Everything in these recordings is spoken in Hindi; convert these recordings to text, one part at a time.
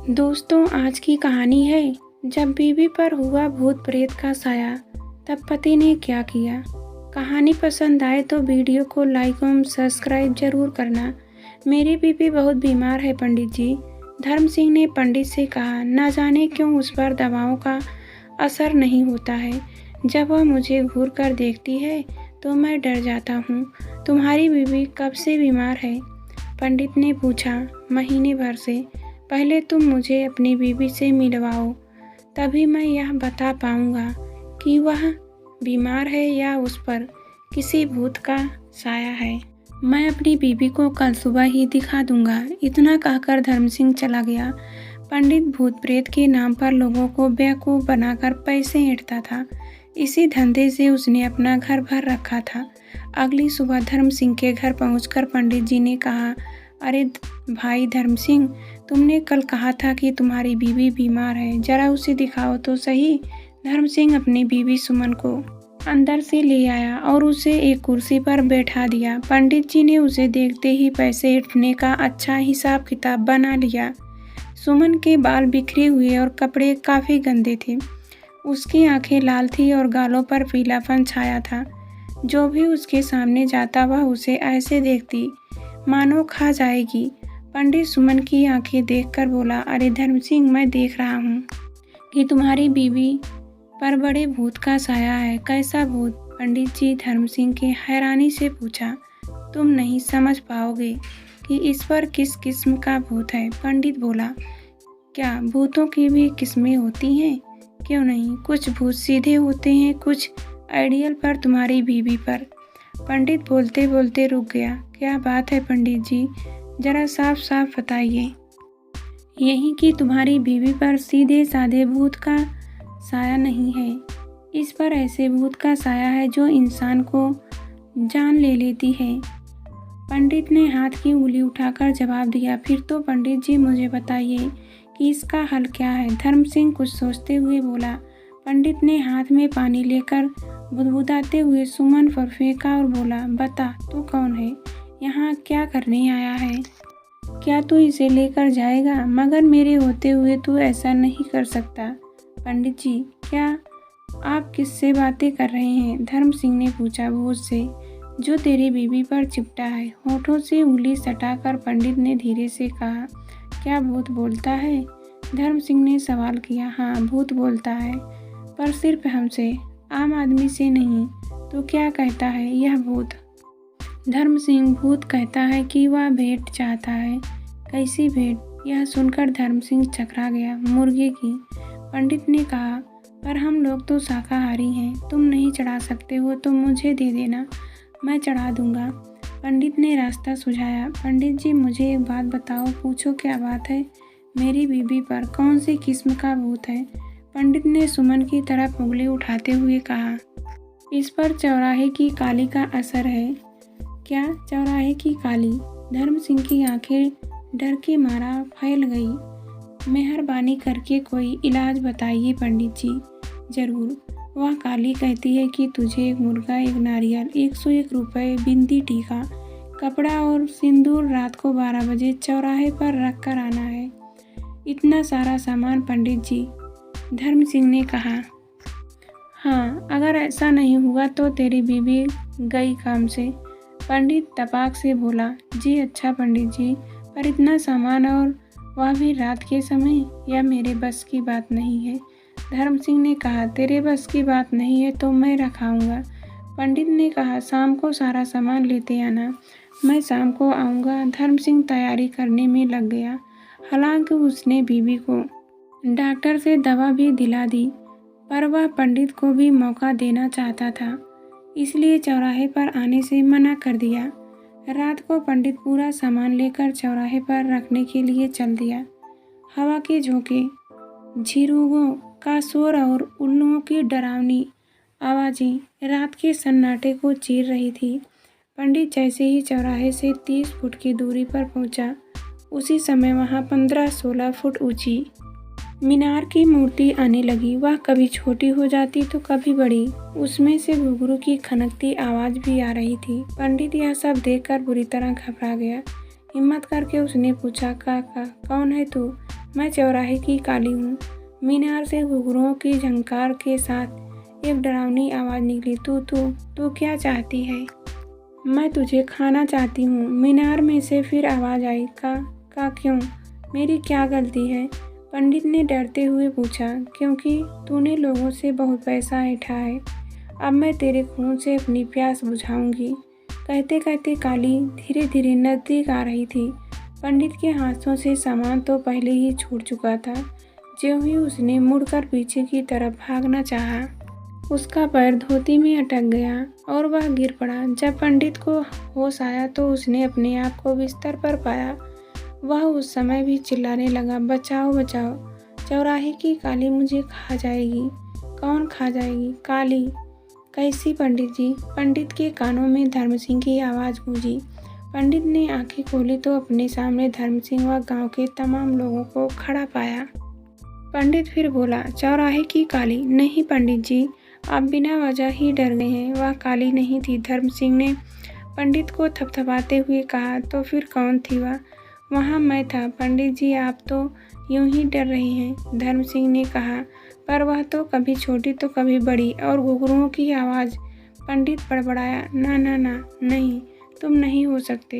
दोस्तों, आज की कहानी है जब बीवी पर हुआ भूत प्रेत का साया, तब पति ने क्या किया। कहानी पसंद आए तो वीडियो को लाइक एवं सब्सक्राइब जरूर करना। मेरी बीवी बहुत बीमार है पंडित जी। धर्म सिंह ने पंडित से कहा। न जाने क्यों उस पर दवाओं का असर नहीं होता है। जब वह मुझे घूर कर देखती है तो मैं डर जाता हूँ। तुम्हारी बीवी कब से बीमार है? पंडित ने पूछा। महीने भर से। पहले तुम मुझे अपनी बीवी से मिलवाओ, तभी मैं यह बता पाऊंगा कि वह बीमार है या उस पर किसी भूत का साया है। मैं अपनी बीवी को कल सुबह ही दिखा दूंगा। इतना कहकर धर्म सिंह चला गया। पंडित भूत प्रेत के नाम पर लोगों को बेवकूफ बनाकर पैसे ऐंठता था। इसी धंधे से उसने अपना घर भर रखा था। अगली सुबह धर्म सिंह के घर पहुंचकर पंडित जी ने कहा, अरे भाई धर्म सिंह, तुमने कल कहा था कि तुम्हारी बीवी बीमार है, जरा उसे दिखाओ तो सही। धर्म सिंह अपनी बीवी सुमन को अंदर से ले आया और उसे एक कुर्सी पर बैठा दिया। पंडित जी ने उसे देखते ही पैसे ऐंठने का अच्छा हिसाब किताब बना लिया। सुमन के बाल बिखरे हुए और कपड़े काफ़ी गंदे थे। उसकी आंखें लाल थी और गालों पर पीलापन छाया था। जो भी उसके सामने जाता वह उसे ऐसे देखती मानो खा जाएगी। पंडित सुमन की आंखें देखकर बोला, अरे धर्म सिंह, मैं देख रहा हूँ कि तुम्हारी बीवी पर बड़े भूत का साया है। कैसा भूत? पंडित जी धर्म सिंह के हैरानी से पूछा। तुम नहीं समझ पाओगे कि इस पर किस किस्म का भूत है। पंडित बोला, क्या भूतों की भी किस्में होती हैं? क्यों नहीं, कुछ भूत सीधे होते हैं, कुछ आइडियल पर तुम्हारी बीवी पर। पंडित बोलते बोलते रुक गया। क्या बात है पंडित जी, जरा साफ साफ बताइए। यही कि तुम्हारी बीवी पर सीधे साधे भूत का साया नहीं है, इस पर ऐसे भूत का साया है जो इंसान को जान ले लेती है। पंडित ने हाथ की उंगली उठाकर जवाब दिया। फिर तो पंडित जी मुझे बताइए कि इसका हल क्या है। धर्म सिंह कुछ सोचते हुए बोला। पंडित ने हाथ में पानी लेकर बुदबुदाते हुए सुमन पर फेंका और बोला, बता तू कौन है, यहाँ क्या करने आया है? क्या तू इसे लेकर जाएगा? मगर मेरे होते हुए तू ऐसा नहीं कर सकता। पंडित जी, क्या आप किससे बातें कर रहे हैं? धर्म सिंह ने पूछा। भूत से, जो तेरी बीवी पर चिपटा है। होठों से उंगली सटाकर पंडित ने धीरे से कहा। क्या भूत बोलता है? धर्म सिंह ने सवाल किया। हाँ, भूत बोलता है, पर सिर्फ हमसे, आम आदमी से नहीं। तो क्या कहता है यह भूत? धर्म सिंह, भूत कहता है कि वह भेंट चाहता है। कैसी भेंट? यह सुनकर धर्म सिंह चकरा गया। मुर्गे की। पंडित ने कहा, पर हम लोग तो शाकाहारी हैं, तुम नहीं चढ़ा सकते हो तो मुझे दे देना, मैं चढ़ा दूंगा। पंडित ने रास्ता सुझाया। पंडित जी मुझे एक बात बताओ। पूछो, क्या बात है? मेरी बीवी पर कौन सी किस्म का भूत है? पंडित ने सुमन की तरफ उंगली उठाते हुए कहा, इस पर चौराहे की काली का असर है। क्या चौराहे की काली? धर्म सिंह की आंखें डर के मारा फैल गई। मेहरबानी करके कोई इलाज बताइए पंडित जी। जरूर। वह काली कहती है कि तुझे एक मुर्गा, एक नारियल, 101 रुपये, बिंदी, टीका, कपड़ा और सिंदूर रात को 12 बजे चौराहे पर रख कर आना है। इतना सारा सामान पंडित जी? धर्म सिंह ने कहा। हाँ, अगर ऐसा नहीं हुआ तो तेरी बीवी गई काम से। पंडित तपाक से बोला। जी अच्छा पंडित जी, पर इतना सामान और वह भी रात के समय, यह मेरे बस की बात नहीं है। धर्म सिंह ने कहा, तेरे बस की बात नहीं है तो मैं रखाऊंगा। पंडित ने कहा, शाम को सारा सामान लेते आना। मैं शाम को आऊँगा। धर्म सिंह तैयारी करने में लग गया। हालांकि उसने बीवी को डॉक्टर से दवा भी दिला दी, पर वह पंडित को भी मौका देना चाहता था, इसलिए चौराहे पर आने से मना कर दिया। रात को पंडित पूरा सामान लेकर चौराहे पर रखने के लिए चल दिया। हवा के झोंके, झिरुगों का शोर और उल्लुओं की डरावनी आवाज़ें रात के सन्नाटे को चीर रही थी। पंडित जैसे ही चौराहे से 30 फुट की दूरी पर पहुंचा, उसी समय वहां 15-16 फुट ऊंची मीनार की मूर्ति आने लगी। वह कभी छोटी हो जाती तो कभी बड़ी। उसमें से घुघरू की खनकती आवाज़ भी आ रही थी। पंडित यह सब देखकर बुरी तरह घबरा गया। हिम्मत करके उसने पूछा, काका कौन है तू? मैं चौराहे की काली हूँ। मीनार से घुघुरुओं की झंकार के साथ एक डरावनी आवाज़ निकली, तू क्या चाहती है? मैं तुझे खाना चाहती हूँ। मीनार में से फिर आवाज़ आई, का क्यों? मेरी क्या गलती है? पंडित ने डरते हुए पूछा। क्योंकि तूने लोगों से बहुत पैसा ऐंठा है। अब मैं तेरे खून से अपनी प्यास बुझाऊंगी। कहते कहते काली धीरे धीरे नज़दीक आ रही थी। पंडित के हाथों से सामान तो पहले ही छूट चुका था। ज्यों ही उसने मुड़कर पीछे की तरफ भागना चाहा, उसका पैर धोती में अटक गया और वह गिर पड़ा। जब पंडित को होश आया तो उसने अपने आप को बिस्तर पर पाया। वह उस समय भी चिल्लाने लगा, बचाओ बचाओ, चौराहे की काली मुझे खा जाएगी। कौन खा जाएगी? काली। कैसी पंडित जी? पंडित के कानों में धर्म सिंह की आवाज़ गूंजी। पंडित ने आंखें खोली तो अपने सामने धर्म सिंह व गांव के तमाम लोगों को खड़ा पाया। पंडित फिर बोला, चौराहे की काली? नहीं पंडित जी, आप बिना वजह ही डर गए हैं। वह काली नहीं थी। धर्म सिंह ने पंडित को थपथपाते हुए कहा। तो फिर कौन थी वह? वहाँ मैं था। पंडित जी, आप तो यूं ही डर रहे हैं, धर्म सिंह ने कहा। पर वह तो कभी छोटी तो कभी बड़ी और घुघुरुओं की आवाज़। पंडित बड़बड़ाया, ना ना ना, नहीं, तुम नहीं हो सकते।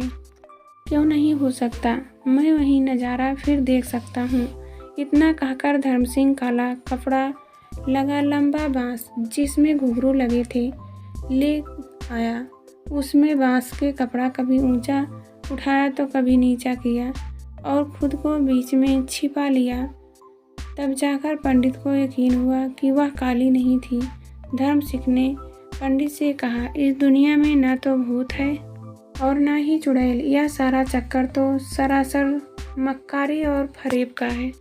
क्यों नहीं हो सकता? मैं वही नज़ारा फिर देख सकता हूँ। इतना कहकर धर्म सिंह काला कपड़ा लगा लंबा बांस जिसमें घुघरू लगे थे ले आया। उसमें बांस के कपड़ा कभी ऊंचा उठाया तो कभी नीचा किया और खुद को बीच में छिपा लिया। तब जाकर पंडित को यकीन हुआ कि वह काली नहीं थी। धर्म सिंह ने पंडित से कहा, इस दुनिया में न तो भूत है और न ही चुड़ैल। यह सारा चक्कर तो सरासर मक्कारी और फरेब का है।